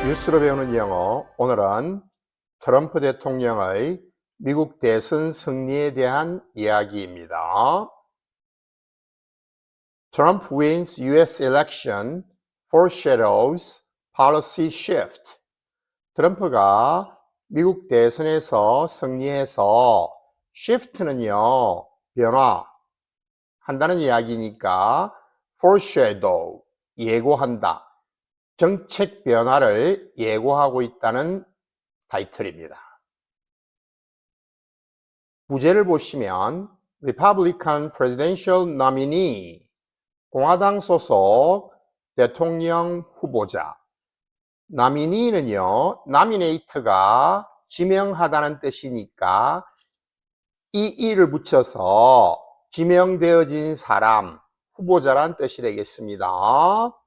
뉴스로 배우는 영어. 오늘은 트럼프 대통령의 미국 대선 승리에 대한 이야기입니다. Trump wins U.S. election foreshadows policy shift. 트럼프가 미국 대선에서 승리해서 shift는요, 변화한다는 이야기니까 foreshadow, 예고한다. 정책 변화를 예고하고 있다는 타이틀입니다. 부제를 보시면 Republican Presidential Nominee, 공화당 소속 대통령 후보자. nominate는요, nominate가 지명하다는 뜻이니까 이를 붙여서 지명되어진 사람, 후보자란 뜻이 되겠습니다.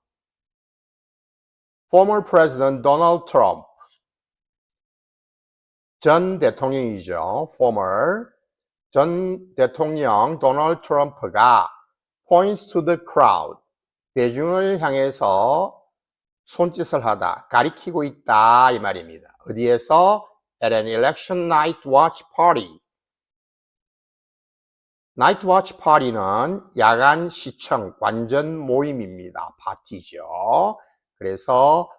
Former President Donald Trump, 전 대통령이죠. Former, 전 대통령 도널드 트럼프가 points to the crowd, 대중을 향해서 손짓을 하다, 가리키고 있다 이 말입니다. 어디에서? At an election night watch party. Night watch party는 야간 시청, 관전 모임입니다. 파티죠. 그래서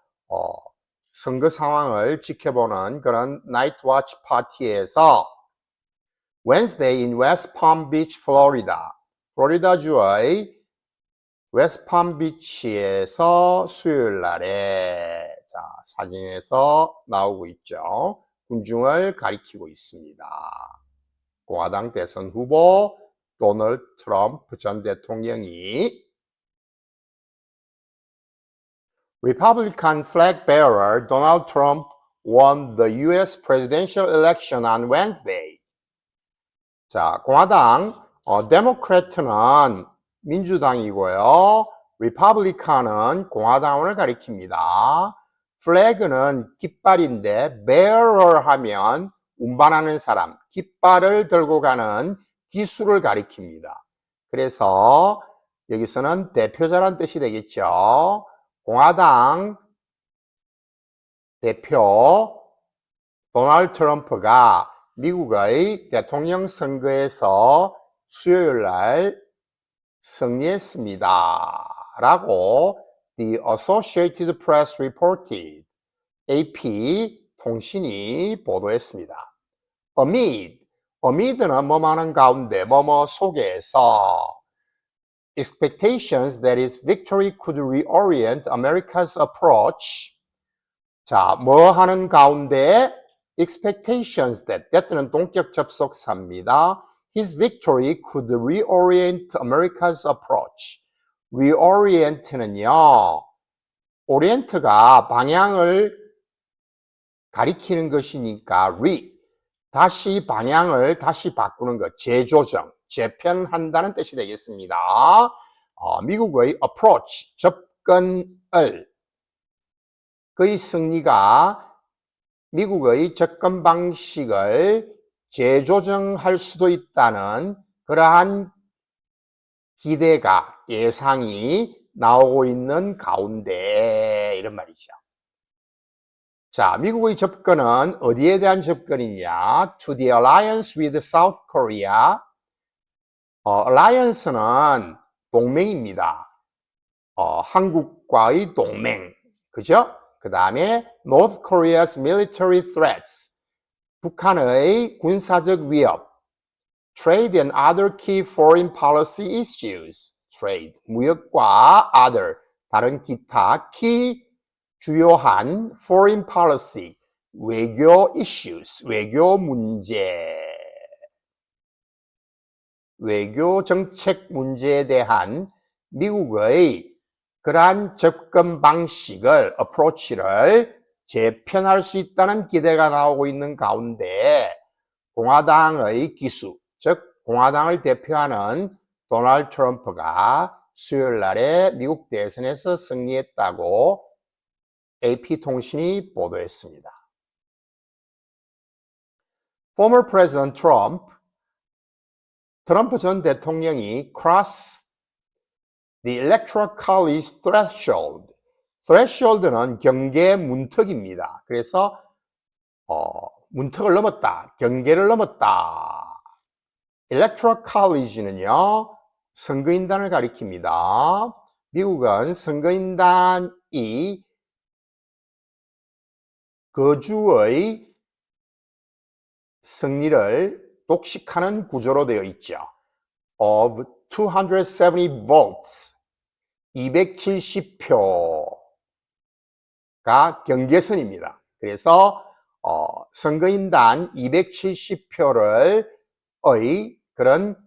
선거 상황을 지켜보는 그런 Night watch 파티에서 Wednesday in West Palm Beach, Florida. 플로리다주의 웨스트 palm beach에서 수요일 날에, 자, 사진에서 나오고 있죠. 군중을 가리키고 있습니다. 공화당 대선 후보 도널드 트럼프 전 대통령이 Republican flag bearer Donald Trump won the U.S. presidential election on Wednesday. 자, 공화당, 데모크래트는 민주당이고요. 리퍼블리칸은 공화당을 가리킵니다. 플래그는 깃발인데 bearer 하면 운반하는 사람, 깃발을 들고 가는 기수를 가리킵니다. 그래서 여기서는 대표자란 뜻이 되겠죠. 공화당 대표 도널드 트럼프가 미국의 대통령 선거에서 수요일 날 승리했습니다. 라고 The Associated Press reported. AP 통신이 보도했습니다. amid는 뭐뭐하는 가운데, 뭐뭐 속에서 expectations that his victory could reorient America's approach. 자, 뭐 하는 가운데? expectations that는 동격 접속사입니다. His victory could reorient America's approach. reorient는요, orient가 방향을 가리키는 것이니까 다시 방향을 다시 바꾸는 것, 재조정, 재편한다는 뜻이 되겠습니다. 미국의 approach, 접근을, 그의 승리가 미국의 접근 방식을 재조정할 수도 있다는 그러한 기대가, 예상이 나오고 있는 가운데 이런 말이죠. 자, 미국의 접근은 어디에 대한 접근이냐? To the alliance with South Korea. alliance는 동맹입니다. 한국과의 동맹, 그죠? 그 다음에 North Korea's military threats, 북한의 군사적 위협, Trade and other key foreign policy issues, Trade, 무역과 other, 다른 기타, key, 주요한 foreign policy, 외교 issues, 외교 문제, 외교 정책 문제에 대한 미국의 그러한 접근 방식을, approach를 재편할 수 있다는 기대가 나오고 있는 가운데 공화당의 기수, 즉 공화당을 대표하는 도널드 트럼프가 수요일 날에 미국 대선에서 승리했다고 AP통신이 보도했습니다. Former President Trump, 트럼프 전 대통령이 crossed the electoral college threshold. threshold는 경계 문턱입니다. 그래서 문턱을 넘었다, 경계를 넘었다. electoral college는요, 선거인단을 가리킵니다. 미국은 선거인단이 거주의 승리를 독식하는 구조로 되어 있죠. of 270 votes, 270표가 경계선입니다. 그래서 선거인단 270표를 그런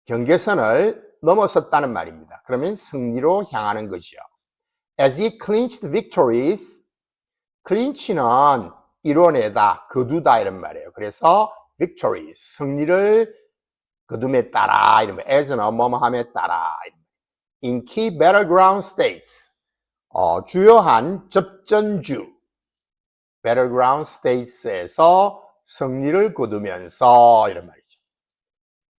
경계선을 넘어섰다는 말입니다. 그러면 승리로 향하는 거죠. As he clinched victories, clinch는 이뤄내다, 거두다 이런 말이에요. 그래서 victories, 승리를 거둠에 따라 이런 말, as는 뭐뭐함에 따라. In key battleground states, 주요한 접전주 battleground states에서 승리를 거두면서 이런 말이죠.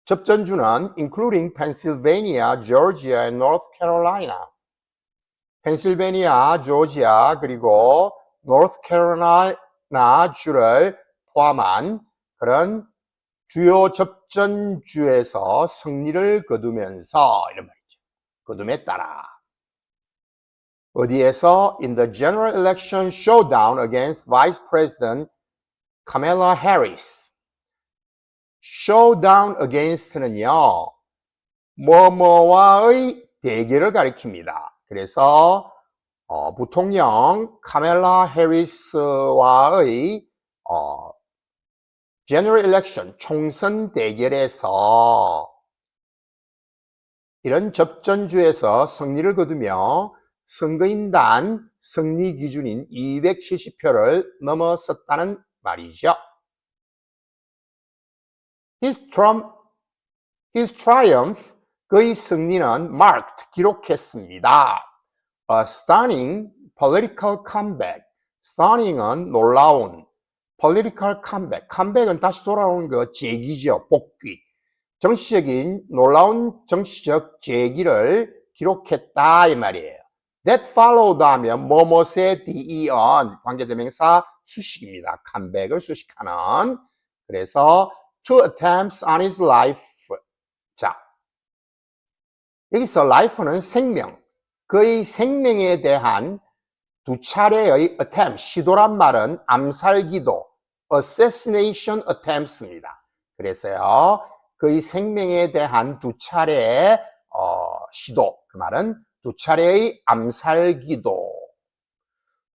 접전주는 including Pennsylvania, Georgia, and North Carolina. 펜실베니아, 조지아, 그리고 North Carolina 주를 포함한 그런 주요 접전주에서 승리를 거두면서 이런 말이죠. 거둠에 따라. 어디에서? In the general election showdown against Vice President Kamala Harris. showdown against는요, 뭐뭐와의 대결을 가리킵니다. 그래서 부통령 카멜라 해리스와의 general election 총선 대결에서 이런 접전주에서 승리를 거두며 선거인단 승리 기준인 270표를 넘어섰다는 말이죠. His triumph, 그의 승리는 marked, 기록했습니다. A stunning political comeback. stunning은 놀라운, political comeback. comeback은 다시 돌아오는 그 재기죠, 복귀. 정치적인 놀라운 정치적 재기를 기록했다 이 말이에요. That followed 하면 뭐뭐의 DEN 관계대명사 수식입니다. comeback을 수식하는. 그래서 two attempts on his life. 자, 여기서 life는 생명, 그의 생명에 대한 두 차례의 attempt, 시도란 말은 암살기도, assassination attempts입니다. 그래서요, 그의 생명에 대한 두 차례의 시도, 그 말은 두 차례의 암살기도.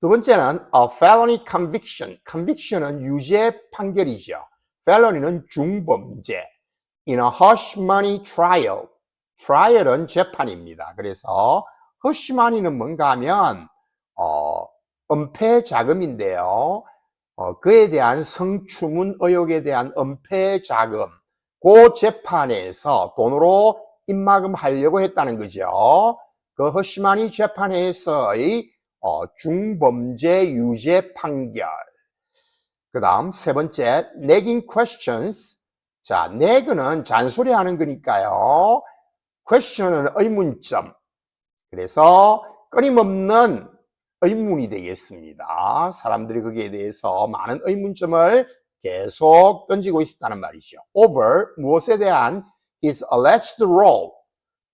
두 번째는 a felony conviction. conviction은 유죄 판결이죠. felony는 중범죄. in a hush money trial. trial은 재판입니다. 그래서 hush money는 뭔가 하면 은폐 자금인데요. 그에 대한 성추문 의혹에 대한 은폐 자금, 그 재판에서 돈으로 입막음하려고 했다는 거죠. 그 hush money 재판에서의 중범죄 유죄 판결. 그 다음 세 번째, nagging questions. 자, nag는 잔소리하는 거니까요. question은 의문점. 그래서 끊임없는 의문이 되겠습니다. 사람들이 거기에 대해서 많은 의문점을 계속 던지고 있었다는 말이죠. over, 무엇에 대한 his alleged role.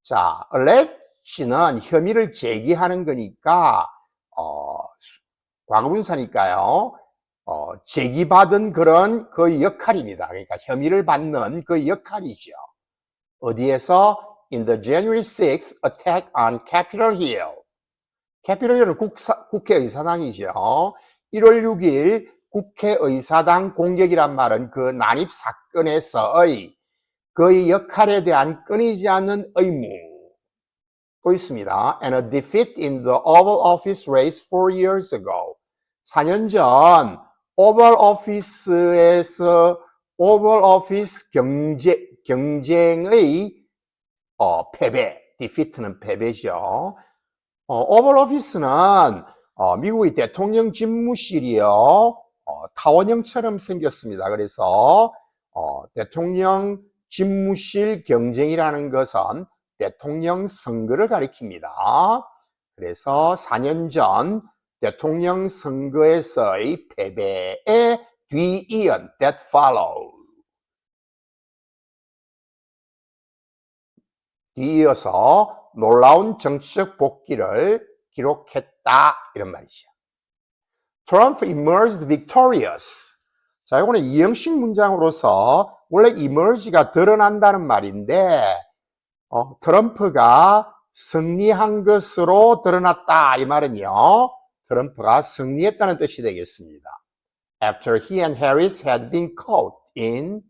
자, alleged는 혐의를 제기하는 거니까 과거분사니까요. 제기받은 그런 그 역할입니다. 그러니까 혐의를 받는 그 역할이죠. 어디에서? In the January 6th attack on Capitol Hill. Capitol Hill은 국회의사당이죠. 1월 6일 국회의사당 공격이란 말은 그 난입 사건에서의 그의 역할에 대한 끊이지 않는 의무. 또 있습니다. And a defeat in the Oval Office race 4 years ago. 4년 전 오벌 오피스에서 오벌 오피스 경쟁의 패배, defeat는 패배죠. 오벌 오피스는 미국의 대통령 집무실이요. 타원형처럼 생겼습니다. 그래서 대통령 집무실 경쟁이라는 것은 대통령 선거를 가리킵니다. 그래서 4년 전 대통령 선거에서의 패배에 뒤이은 that follow. 뒤이어서 놀라운 정치적 복귀를 기록했다 이런 말이죠. Trump emerged victorious. 자, 이거는 이형식 문장으로서 원래 emerge가 드러난다는 말인데 트럼프가 승리한 것으로 드러났다 이 말은요. 트럼프가 승리했다는 뜻이 되겠습니다. After he and Harris had been caught in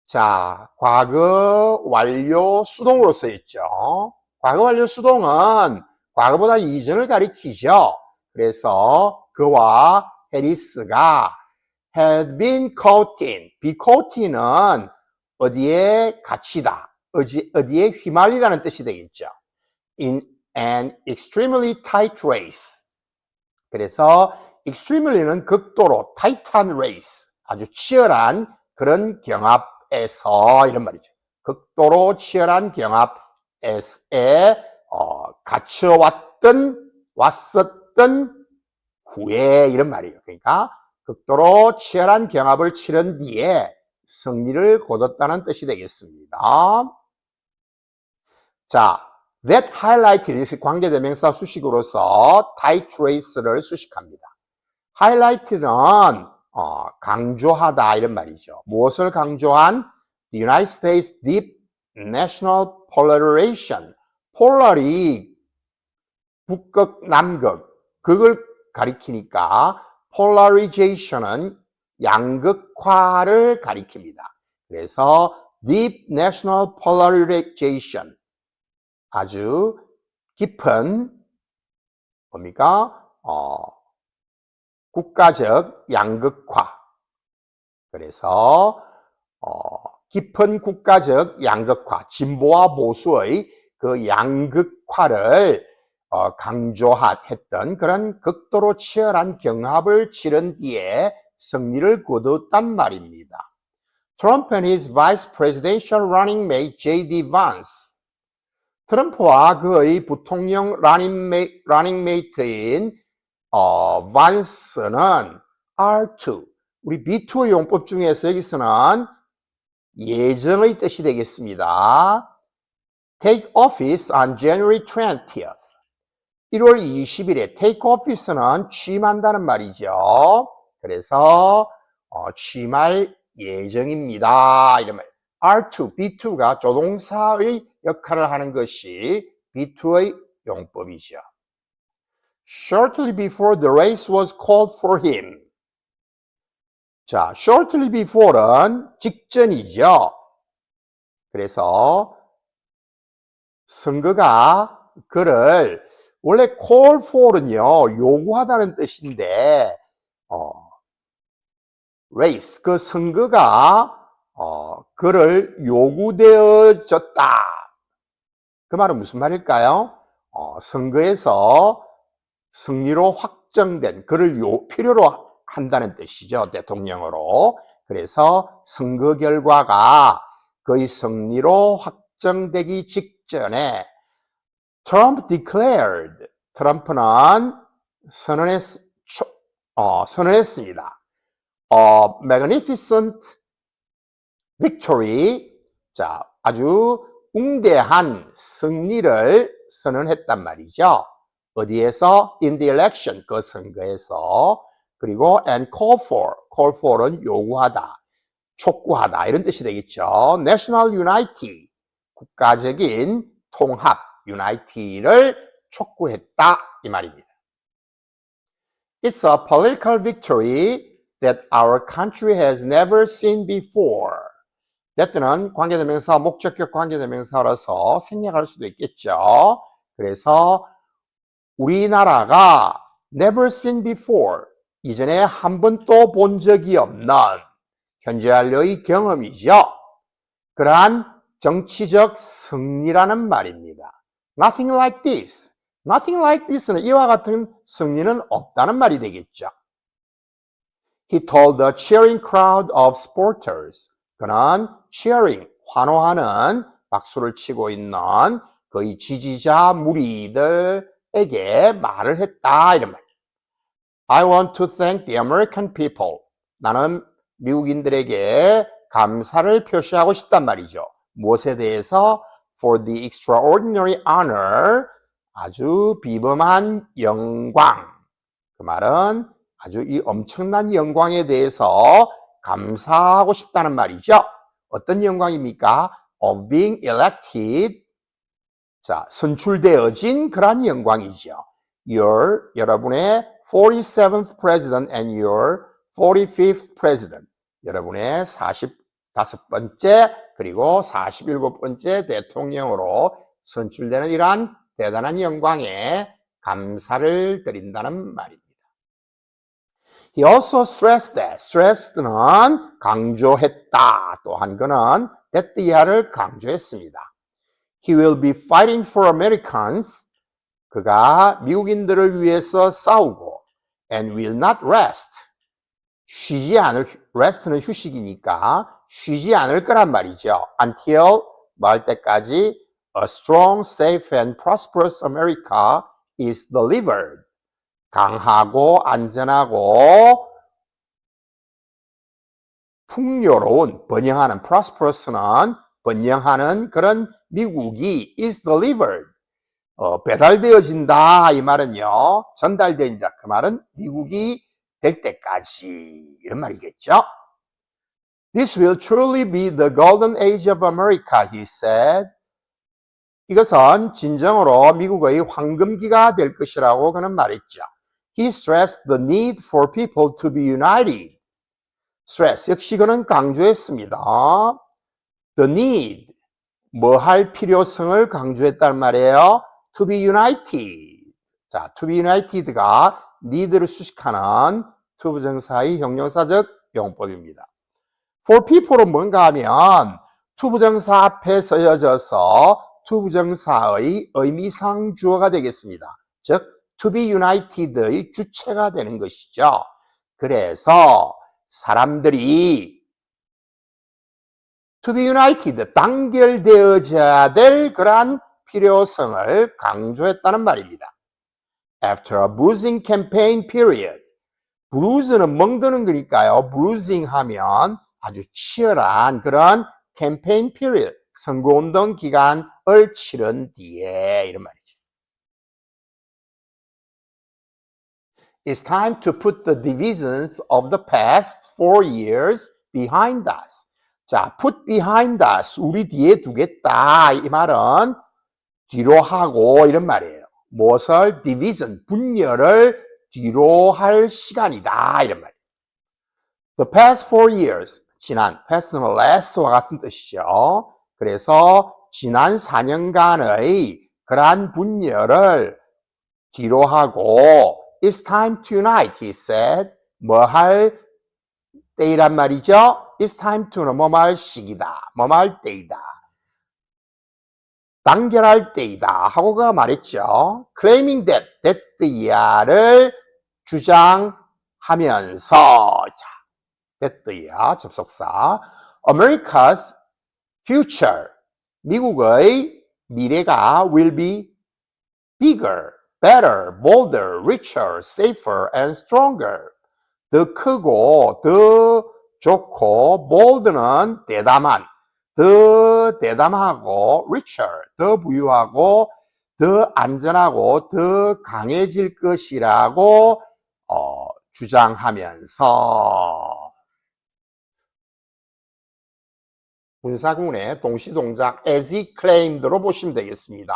자, 과거 완료 수동으로 쓰였죠. 과거 완료 수동은 과거보다 이전을 가리키죠. 그래서 그와 해리스가 had been caught in, be caught in은 어디에 갇히다, 어디에 휘말리다는 뜻이 되겠죠. In an extremely tight race. 그래서 extremelly는 극도로 tight한 race, 아주 치열한 그런 경합에서 이런 말이죠. 극도로 치열한 경합에 왔었던 후에 이런 말이에요. 그러니까 극도로 치열한 경합을 치른 뒤에 승리를 거뒀다는 뜻이 되겠습니다. 자, that highlighted 관계대명사 수식으로서 tight race를 수식합니다. highlight는 강조하다 이런 말이죠. 무엇을 강조한? The United States deep national polarization. 폴라리 북극, 남극, 극을 가리키니까 polarization은 양극화를 가리킵니다. 그래서 deep national polarization 아주 깊은 뭡니까? 국가적 양극화. 그래서 깊은 국가적 양극화, 진보와 보수의 그 양극화를 강조했던 그런 극도로 치열한 경합을 치른 뒤에 승리를 거뒀단 말입니다. Trump and his vice presidential running mate J.D. Vance. 트럼프와 그의 부통령 러닝 메이트인 vance는 R2. 우리 B2의 용법 중에서 여기서는 예정의 뜻이 되겠습니다. Take office on January 20th. 1월 20일에 take office는 취임한다는 말이죠. 그래서 취임할 예정입니다. 이런 말. R2, B2가 조동사의 역할을 하는 것이 B2의 용법이죠. Shortly before the race was called for him. 자, shortly before는 직전이죠. 그래서 선거가 그를 원래 call for는요 요구하다는 뜻인데 race 그 선거가 그를 요구되어졌다. 그 말은 무슨 말일까요? 선거에서 승리로 확정된 그를 필요로 한다는 뜻이죠. 대통령으로. 그래서 선거 결과가 그의 승리로 확정되기 직전에 Trump declared, 트럼프는 선언했습니다. Magnificent victory, 자, 아주 웅대한 승리를 선언했단 말이죠. 어디에서? In the election, 그 선거에서. 그리고 and call for는 요구하다, 촉구하다 이런 뜻이 되겠죠. National unity, 국가적인 통합, unity를 촉구했다 이 말입니다. It's a political victory that our country has never seen before. that는 관계대명사, 목적격 관계대명사라서 생략할 수도 있겠죠. 그래서 우리나라가 never seen before, 이전에 한 번도 본 적이 없는 현재 완료의 경험이죠. 그러한 정치적 승리라는 말입니다. Nothing like this. Nothing like this는 이와 같은 승리는 없다는 말이 되겠죠. He told the cheering crowd of supporters. 그는 cheering, 환호하는 박수를 치고 있는 그의 지지자 무리들에게 미국인들에게 말을 했다 이런 말이에요. I want to thank the American people. 나는 미국인들에게 감사를 표시하고 싶단 말이죠. 무엇에 대해서? For the extraordinary honor, 아주 비범한 영광. 그 말은 아주 이 엄청난 영광에 대해서 감사하고 싶다는 말이죠. 어떤 영광입니까? Of being elected. 자, 선출되어진 그러한 영광이죠. 여러분의 47th president and your 45th president. 여러분의 45번째 그리고 47번째 대통령으로 선출되는 이러한 대단한 영광에 감사를 드린다는 말입니다. He also stressed that. stressed는 강조했다. 또한 그는 that 이하를 강조했습니다. He will be fighting for Americans. 그가 미국인들을 위해서 싸우고 and will not rest. 쉬지 않을, rest는 휴식이니까 쉬지 않을 거란 말이죠. Until 뭐 할 때까지 a strong, safe and prosperous America is delivered. 강하고 안전하고 풍요로운 번영하는 prosperous는 번영하는 그런 미국이 is delivered. 배달되어진다 이 말은요. 전달되어진다 그 말은 미국이 될 때까지 이런 말이겠죠. This will truly be the golden age of America, he said. 이것은 진정으로 미국의 황금기가 될 것이라고 그는 말했죠. He stressed the need for people to be united. stress 역시 그는 강조했습니다. The need 뭐 할 필요성을 강조했단 말이에요. To be united. 자, to be united가 need를 수식하는 투부정사의 형용사적 용법입니다. For people은 뭔가 하면 투부정사 앞에 쓰여져서 투부정사의 의미상 주어가 되겠습니다. 즉, to be united의 주체가 되는 것이죠. 그래서 사람들이 to be united, 단결되어져야 될 그러한 필요성을 강조했다는 말입니다. After a bruising campaign period. bruise는 멍드는 거니까요. bruising 하면 아주 치열한 그런 campaign period, 선거운동 기간을 치른 뒤에 이런 말이죠. It's time to put the divisions of the past 4 years behind us. 자, put behind us, 우리 뒤에 두겠다. 이 말은 뒤로 하고 이런 말이에요. 무엇을? division, 분열을 뒤로 할 시간이다. 이런 말이에요. The past 4 years, 지난, past는 last와 같은 뜻이죠. 그래서 지난 4년간의 그러한 분열을 뒤로 하고 It's time to unite, he said. 뭐 할 때이란 말이죠? It's time to는 뭐 할 시기다. 뭐 할 때이다. 단결할 때이다. 하고 그가 말했죠. Claiming that 이하를 주장하면서 자, that 이하 접속사 America's future 미국의 미래가 will be bigger, better, bolder, richer, safer and stronger. 더 크고 더 좋고 bold는 대담한 더 대담하고 richer 더 부유하고 더 안전하고 더 강해질 것이라고 주장하면서 분사구문의 동시동작 as he claimed로 보시면 되겠습니다.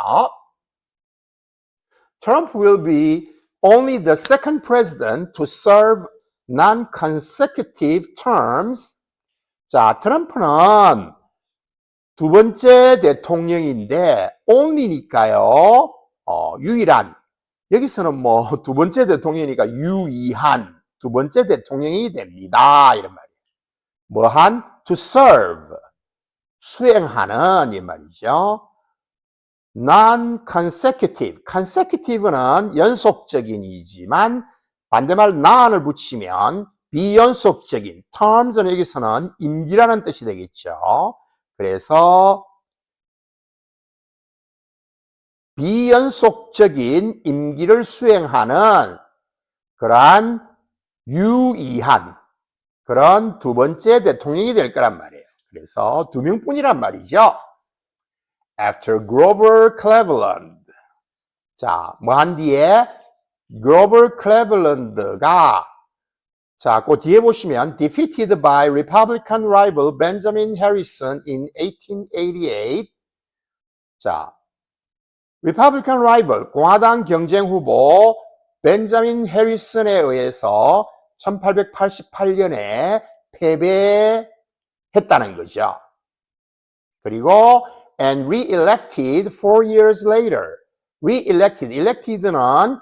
Trump will be only the second president to serve non-consecutive terms. 자, 트럼프는 두 번째 대통령인데 only니까요. 유일한. 여기서는 뭐 두 번째 대통령이니까 유의한 두 번째 대통령이 됩니다. 이런 말이에요. 뭐한? To serve. 수행하는 이 말이죠. non-consecutive. consecutive는 연속적인이지만 반대말 non을 붙이면 비연속적인. terms는 여기서는 임기라는 뜻이 되겠죠. 그래서 비연속적인 임기를 수행하는 그러한 유의한 그런 두 번째 대통령이 될 거란 말이에요. 그래서 두 명뿐이란 말이죠. After Grover Cleveland. 자, 뭐 한 뒤에 Grover Cleveland가 자, 그 뒤에 보시면 defeated by Republican rival Benjamin Harrison in 1888. 자, Republican rival 공화당 경쟁 후보 벤자민 해리슨에 의해서 1888년에 패배했다는 거죠. 그리고 and re-elected 4 years later. elected는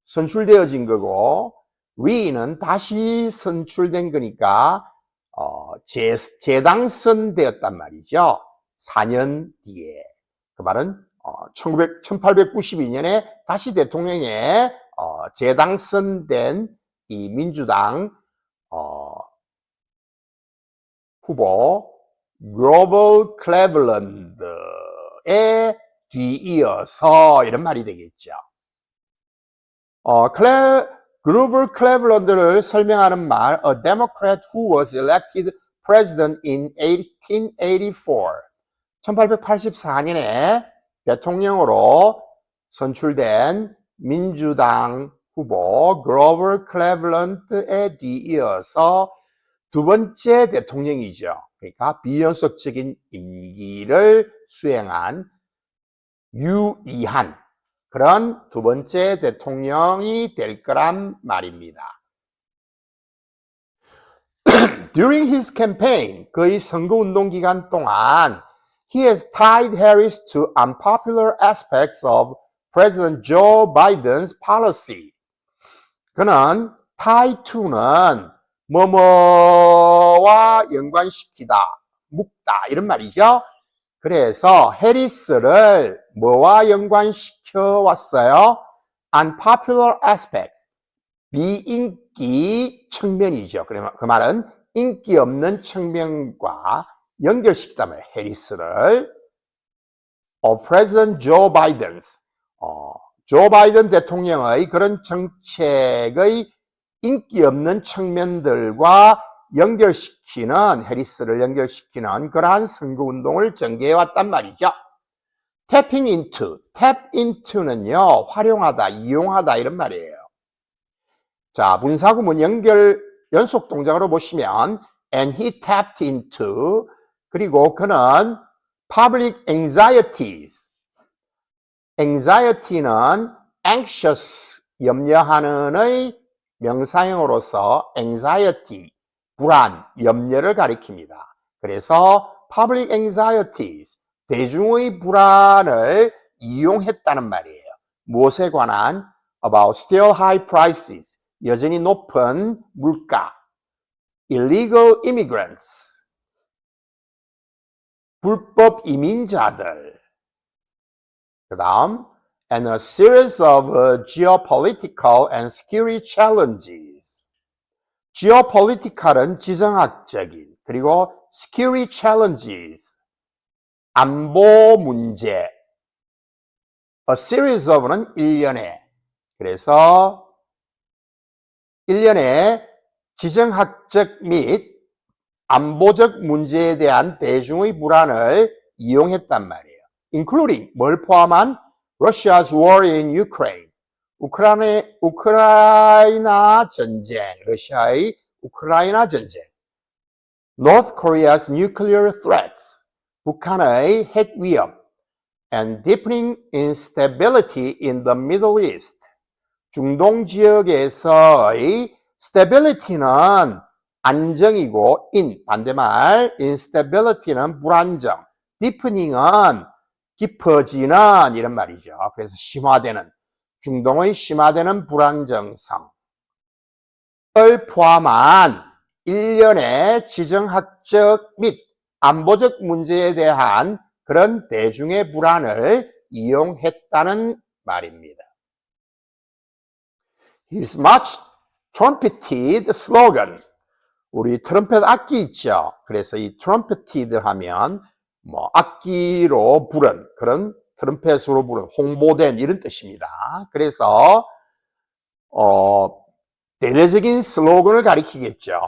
선출되어진 거고 re는 다시 선출된 거니까 재당선되었단 말이죠. 4년 뒤에. 그 말은 1892년에 다시 대통령에 재당선된 이 민주당 후보 그로버 클레블랜드에 뒤이어서 이런 말이 되겠죠. 그로버 클레블랜드를 설명하는 말 A Democrat who was elected president in 1884 1884년에 대통령으로 선출된 민주당 후보 그로버 클레블랜드에 뒤이어서 두 번째 대통령이죠. 그러니까 비연속적인 임기를 수행한 유의한 그런 두 번째 대통령이 될 거란 말입니다. During his campaign, 그의 선거운동 기간 동안 he has tied Harris to unpopular aspects of President Joe Biden's policy. 그는 tie to는 뭐뭐와 연관시키다, 묶다 이런 말이죠. 그래서 해리스를 뭐와 연관시켜 왔어요? Unpopular aspects, 비인기 측면이죠. 그 말은 인기 없는 측면과 연결시키다 말이에요. 해리스를 President Joe Biden's 조 바이든 대통령의 그런 정책의 인기 없는 측면들과 연결시키는 해리스를 연결시키는 그러한 선거운동을 전개해 왔단 말이죠. tapping into, tap into는요 활용하다, 이용하다 이런 말이에요. 자, 분사구문 연속 동작으로 보시면 and he tapped into 그리고 그는 public anxieties anxiety는 anxious 염려하는의 명사형으로서 anxiety 불안, 염려를 가리킵니다. 그래서 public anxieties 대중의 불안을 이용했다는 말이에요. 무엇에 관한 about still high prices 여전히 높은 물가 illegal immigrants 불법 이민자들 그 다음 and a series of geopolitical and security challenges geopolitical은 지정학적인 그리고 security challenges 안보 문제 a series of는 1년에 그래서 1년에 지정학적 및 안보적 문제에 대한 대중의 불안을 이용했단 말이에요. including 뭘 포함한 Russia's war in Ukraine 우크라이나 전쟁 러시아의 우크라이나 전쟁 North Korea's nuclear threats 북한의 핵 위협 and deepening instability in the Middle East 중동 지역에서의 stability는 안정이고 반대말 instability는 불안정 deepening은 깊어지는 이런 말이죠. 그래서 심화되는 중동의 심화되는 불안정성을 포함한 1년의 지정학적 및 안보적 문제에 대한 그런 대중의 불안을 이용했다는 말입니다. His much trumpeted slogan 우리 트럼펫 악기 있죠. 그래서 이 trumpeted 하면 뭐 악기로 부른 그런 트럼펫으로 부른 홍보된 이런 뜻입니다. 그래서 대대적인 슬로건을 가리키겠죠.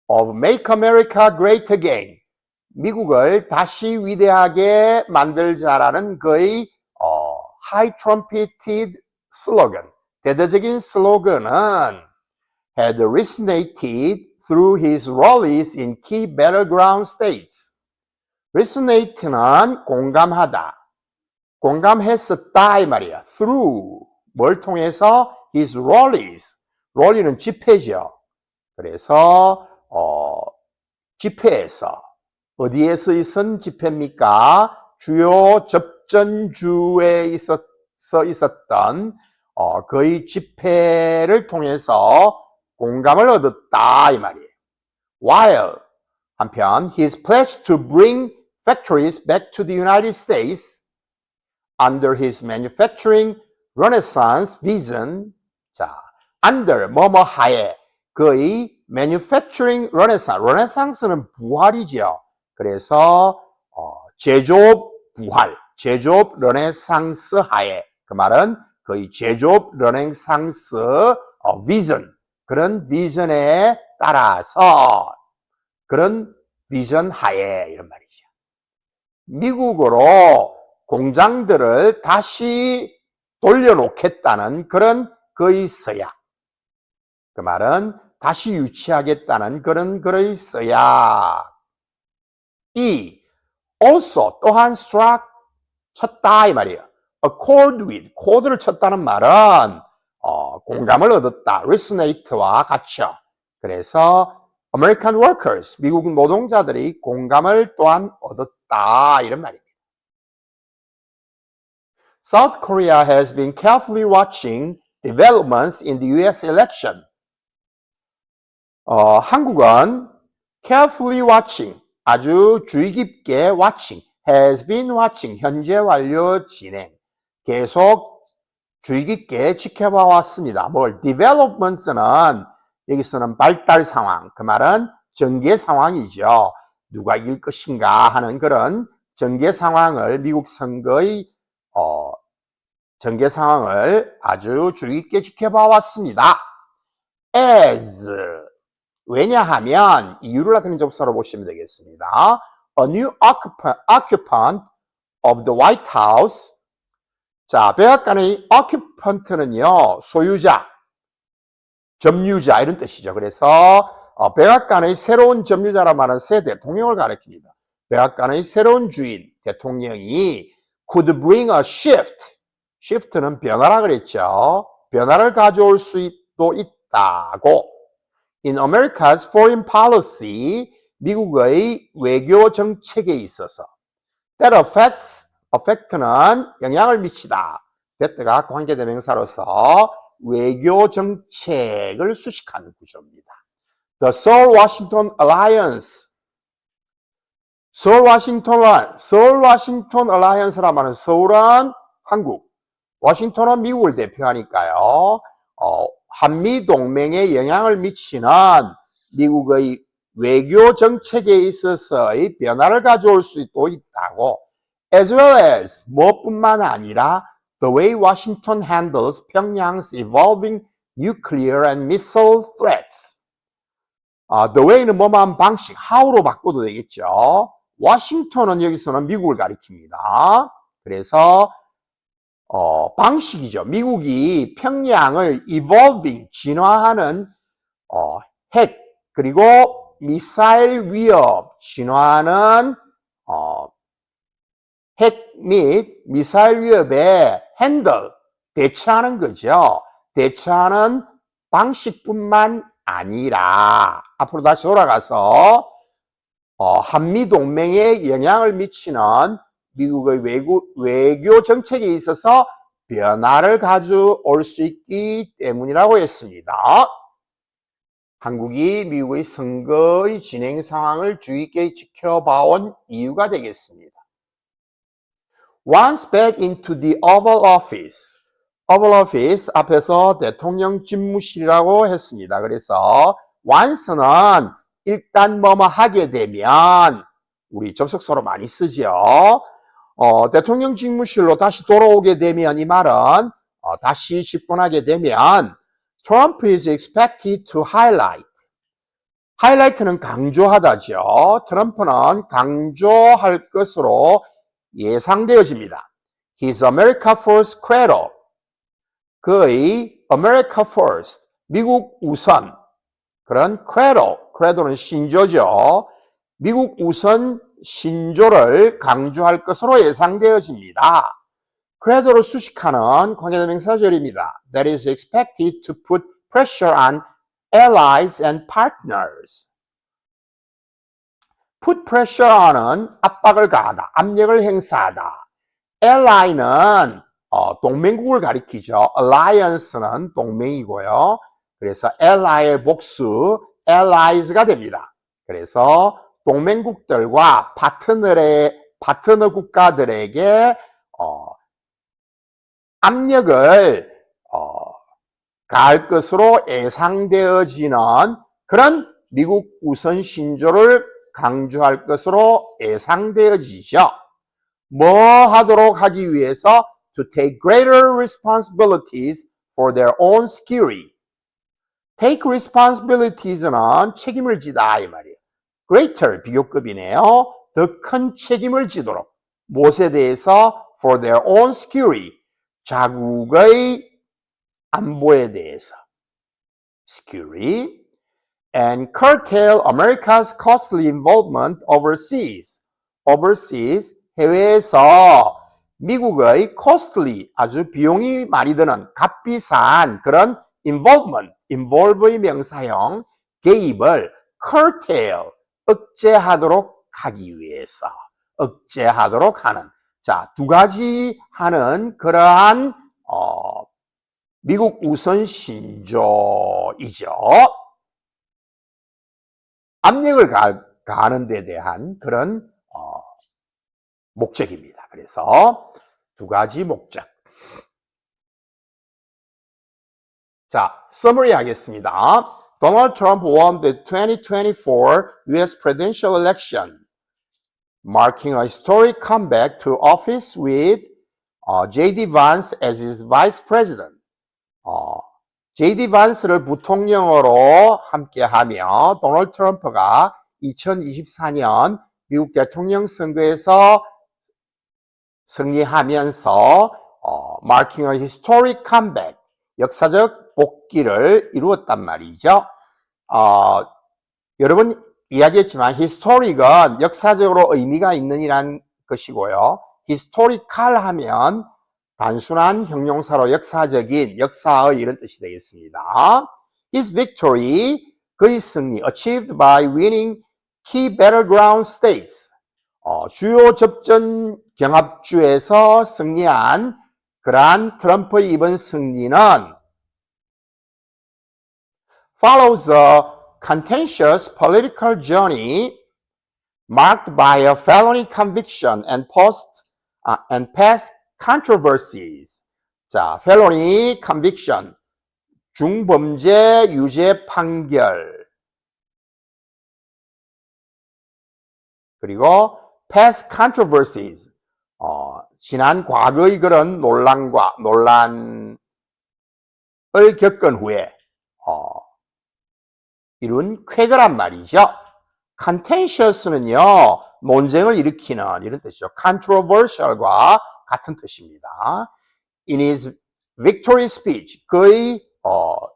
of Make America Great Again. 미국을 다시 위대하게 만들자라는 그의 high trumpeted 슬로건, 대대적인 슬로건은 had resonated through his rallies in key battleground states. resonate는 공감하다, 공감했었다 이 말이야. through 뭘 통해서 his rallies. rally는 집회죠. 그래서 집회에서 어디에서 있었던 집회입니까? 주요 접전주에 있었던 그의 집회를 통해서 공감을 얻었다 이 말이에요. While 한편 his pledge to bring factories back to the United States under his manufacturing renaissance vision. 자, under 뭐뭐 하에 그의 manufacturing renaissance, renaissance는 부활이죠. 그래서 제조업 부활, 제조업 르네상스 하에, 그 말은 그의 제조업 르네상스 비전, 그런 비전에 따라서, 그런 비전 하에 이런 말이죠. 미국으로 공장들을 다시 돌려놓겠다는 그런 그의 서약. 그 말은 다시 유치하겠다는 그런 그의 서약. 이 also 또한 struck 쳤다 이 말이에요. accord with 코드를 쳤다는 말은 공감을 얻었다. resonate와 같이요. 그래서 American workers 미국 노동자들이 공감을 또한 얻었다 이런 말입니다. South Korea has been carefully watching developments in the U.S. election. 한국은 carefully watching 아주 주의 깊게 watching, has been watching, 현재 완료 진행, 계속 주의 깊게 지켜봐 왔습니다. 뭘? developments는 여기서는 발달 상황, 그 말은 전개 상황이죠. 누가 이길 것인가 하는 그런 전개 상황을 미국 선거의 전개 상황을 아주 주의 깊게 지켜봐 왔습니다. as 왜냐하면 이유를 나타내는 접사로 보시면 되겠습니다. A new occupant of the White House. 자, 백악관의 occupant는요, 소유자, 점유자 이런 뜻이죠. 그래서 백악관의 새로운 점유자란 말은 새 대통령을 가리킵니다. 백악관의 새로운 주인, 대통령이 could bring a shift. shift는 변화라 그랬죠. 변화를 가져올 수도 있다고. In America's foreign policy, 미국의 외교 정책에 있어서 that affect는 영향을 미치다. that가 관계대명사로서 외교 정책을 수식하는 구조입니다. The Seoul-Washington Alliance. Seoul-Washington Alliance라 말은 서울은 한국, 워싱턴은 미국을 대표하니까요. 한미동맹에 영향을 미치는 미국의 외교 정책에 있어서의 변화를 가져올 수도 있다고. As well as 무엇뿐만 아니라 the way Washington handles Pyongyang's evolving nuclear and missile threats. The way는 뭐만 방식, how로 바꿔도 되겠죠. 워싱턴은 여기서는 미국을 가리킵니다. 그래서 방식이죠. 미국이 평양을 evolving, 진화하는 핵, 그리고 미사일 위협, 진화하는 핵 및 미사일 위협에 핸들, 대처하는 거죠. 대처하는 방식뿐만 아니라 앞으로 다시 돌아가서 한미동맹에 영향을 미치는 미국의 외교 정책에 있어서 변화를 가져올 수 있기 때문이라고 했습니다. 한국이 미국의 선거의 진행 상황을 주의 깊게 지켜봐온 이유가 되겠습니다. Once back into the Oval Office. Oval Office 앞에서 대통령 집무실이라고 했습니다. 그래서 once는 일단 뭐뭐 하게 되면 우리 접속사로 많이 쓰죠. 대통령 직무실로 다시 돌아오게 되면 이 말은 다시 집권하게 되면 Trump is expected to highlight. 하이라이트는 강조하다죠. 트럼프는 강조할 것으로 예상되어집니다. His America First credo. 그의 America First, 미국 우선 그런 credo는 신조죠. 미국 우선 신조를 강조할 것으로 예상되어집니다. credo로 수식하는 관계대명사절입니다. That is expected to put pressure on allies and partners. put pressure on은 압박을 가하다, 압력을 행사하다. ally는 동맹국을 가리키죠. alliance는 동맹이고요. 그래서 ally의 복수 allies가 됩니다. 그래서 동맹국들과 파트너 국가들에게 압력을 가할 것으로 예상되어지는 그런 미국 우선 신조를 강조할 것으로 예상되어지죠. 뭐 하도록 하기 위해서 to take greater responsibilities for their own security. take responsibilities는 책임을 지다 이 말이에요. greater 비교급이네요. 더 큰 책임을 지도록 무엇에 대해서 for their own security. 자국의 안보에 대해서 security and curtail America's costly involvement overseas. overseas 해외에서 미국의 costly 아주 비용이 많이 드는 값비싼 그런 involve의 명사형 개입을 curtail 억제하도록 하기 위해서 억제하도록 하는 자, 두 가지 하는 그러한 미국 우선 신조이죠. 압력을 가하는 데 대한 그런 목적입니다. 그래서 두 가지 목적. 자, summary 하겠습니다. Donald Trump won the 2024 US presidential election, marking a historic comeback to office with J.D. Vance as his vice president. J.D. 반스를 부통령으로 함께하며 도널드 트럼프가 2024년 미국 대통령 선거에서 승리하면서 marking a historic comeback, 역사적 복귀를 이루었단 말이죠. 여러분 이야기했지만 historic은 역사적으로 의미가 있는 이란 것이고요. historical 하면 단순한 형용사로 역사적인, 역사의 이런 뜻이 되겠습니다. His victory, 그의 승리, achieved by winning key battleground states. 주요 접전 경합주에서 승리한 그러한 트럼프의 이번 승리는 follows a contentious political journey marked by a felony conviction and past controversies. 자, felony conviction, 중범죄 유죄 판결. 그리고 past controversies, 지난 과거의 그런 논란을 겪은 후에, 이룬 쾌거란 말이죠. contentious는요, 논쟁을 일으키는 이런 뜻이죠. controversial과 같은 뜻입니다. In his victory speech, 그의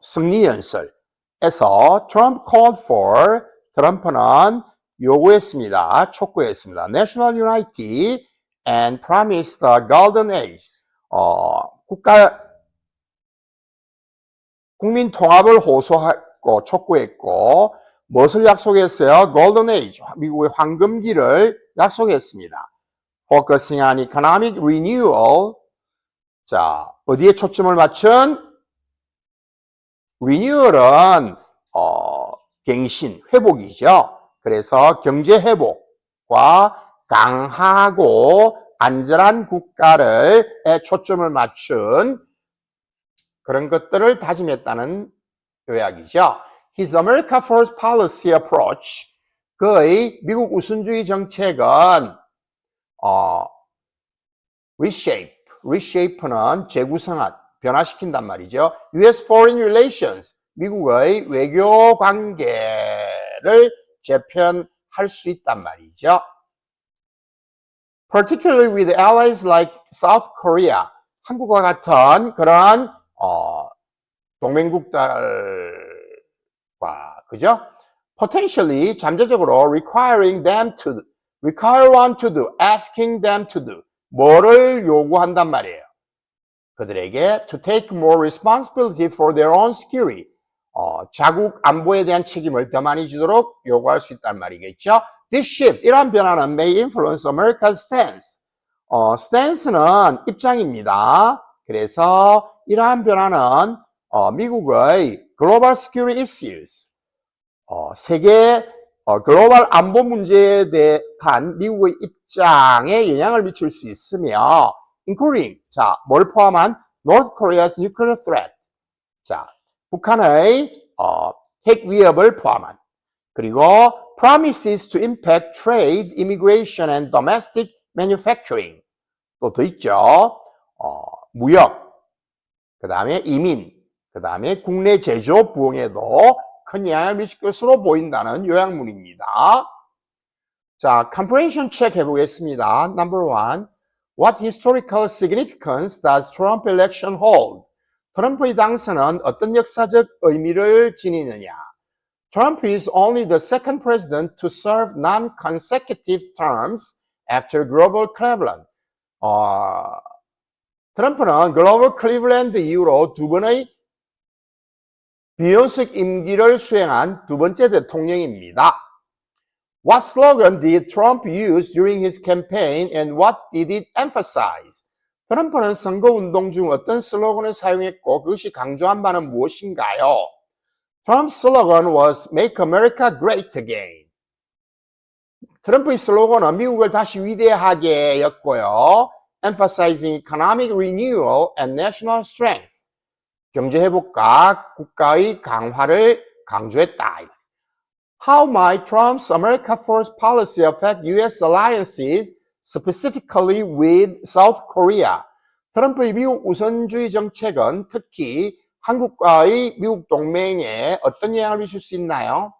승리 연설에서 Trump called for, 트럼프는 요구했습니다. 촉구했습니다. National unity and promised a golden age. 국민 통합을 호소했고 촉구했고 무엇을 약속했어요? Golden age, 미국의 황금기를 약속했습니다. Focusing on economic renewal. 자, 어디에 초점을 맞춘? renewal은 갱신, 회복이죠. 그래서 경제 회복과 강하고 안전한 국가를 초점을 맞춘 그런 것들을 다짐했다는 요약이죠. His America First policy approach, 그의 미국 우선주의 정책은 reshape는 재구성한, 변화시킨단 말이죠. US Foreign Relations, 미국의 외교 관계를 재편할 수 있단 말이죠. Particularly with allies like South Korea, 한국과 같은 그런 동맹국들과, 그죠? Potentially, 잠재적으로 require one to do, asking them to do, 뭐를 요구한단 말이에요. 그들에게 to take more responsibility for their own security, 자국 안보에 대한 책임을 더 많이 주도록 요구할 수 있단 말이겠죠. This shift, 이러한 변화는 may influence America's stance. stance는 입장입니다. 그래서 이러한 변화는 미국의 global security issues, 세계 글로벌 안보 문제에 대한 미국의 입장에 영향을 미칠 수 있으며, including, 자, 뭘 포함한 North Korea's nuclear threat, 자, 북한의 핵 위협을 포함한, 그리고 promises to impact trade, immigration, and domestic manufacturing, 또 더 있죠. 무역, 그 다음에 이민, 그 다음에 국내 제조 부흥에도 큰 영향을 미칠 것으로 보인다는 요약문입니다. 자, comprehension check 해보겠습니다. Number 1. What historical significance does Trump election hold? 트럼프의 당선은 어떤 역사적 의미를 지니느냐? Trump is only the second president to serve non-consecutive terms after Grover Cleveland. 트럼프는 글로벌 클리블랜드 이후로 두 번의 비연속 임기를 수행한 두 번째 대통령입니다. What slogan did Trump use during his campaign and what did it emphasize? 트럼프는 선거운동 중 어떤 슬로건을 사용했고 그것이 강조한 바는 무엇인가요? Trump's slogan was Make America Great Again. 트럼프의 슬로건은 미국을 다시 위대하게 였고요. Emphasizing economic renewal and national strength. 경제회복과 국가의 강화를 강조했다. How might Trump's America First policy affect U.S. alliances, specifically with South Korea? 트럼프의 미국 우선주의 정책은 특히 한국과의 미국 동맹에 어떤 영향을 미칠 수 있나요?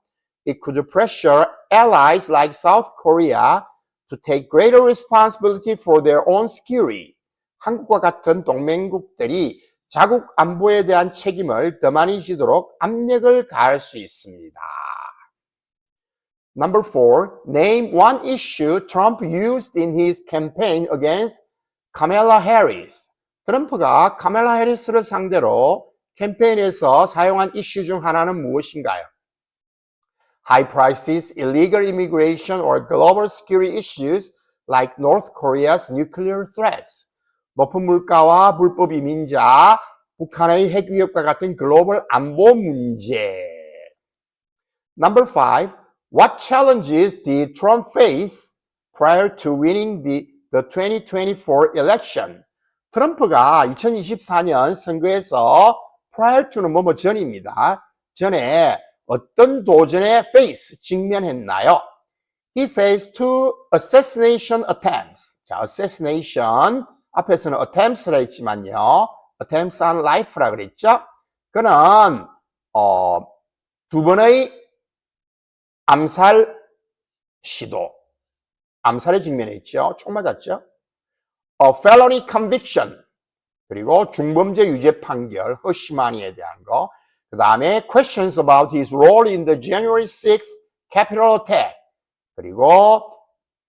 It could pressure allies like South Korea to take greater responsibility for their own security. 한국과 같은 동맹국들이 자국 안보에 대한 책임을 더 많이 지도록 압력을 가할 수 있습니다. Number 4. Name one issue Trump used in his campaign against Kamala Harris. 트럼프가 카멜라 해리스를 상대로 캠페인에서 사용한 이슈 중 하나는 무엇인가요? High prices, illegal immigration, or global security issues like North Korea's nuclear threats. 높은 물가와 불법 이민자, 북한의 핵 위협과 같은 글로벌 안보 문제. Number 5. What challenges did Trump face prior to winning the 2024 election? 트럼프가 2024년 선거에서 prior to는 뭐뭐 전입니다. 전에 어떤 도전에 face, 직면했나요? He faced 2 assassination attempts. 자, assassination, 앞에서는 attempts라 했지만요. attempts on life라 그랬죠? 그는, 두 번의 암살 시도, 암살에 직면했죠. 총 맞았죠. felony conviction, 그리고 중범죄 유죄 판결, 허시마니에 대한 거. 그 다음에 questions about his role in the January 6th Capitol attack. 그리고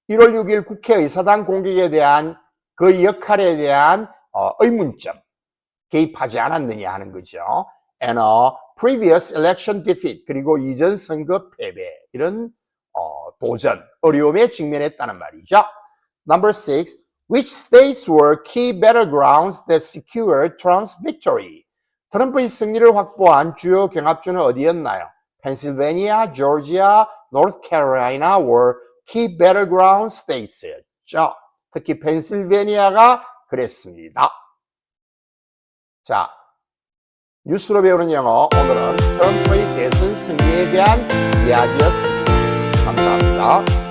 1월 6일 국회 의사당 공격에 대한 그 역할에 대한 의문점, 개입하지 않았느냐 하는 거죠. And previous election defeat, 그리고 이전 선거 패배, 이런 도전, 어려움에 직면했다는 말이죠. Number 6. Which states were key battlegrounds that secured Trump's victory? 트럼프의 승리를 확보한 주요 경합주는 어디였나요? Pennsylvania, Georgia, North Carolina were key battleground states였죠. 특히 펜실베니아가 그랬습니다. 자, 뉴스로 배우는 영어, 오늘은 트럼프의 대선 승리에 대한 이야기였습니다. 감사합니다.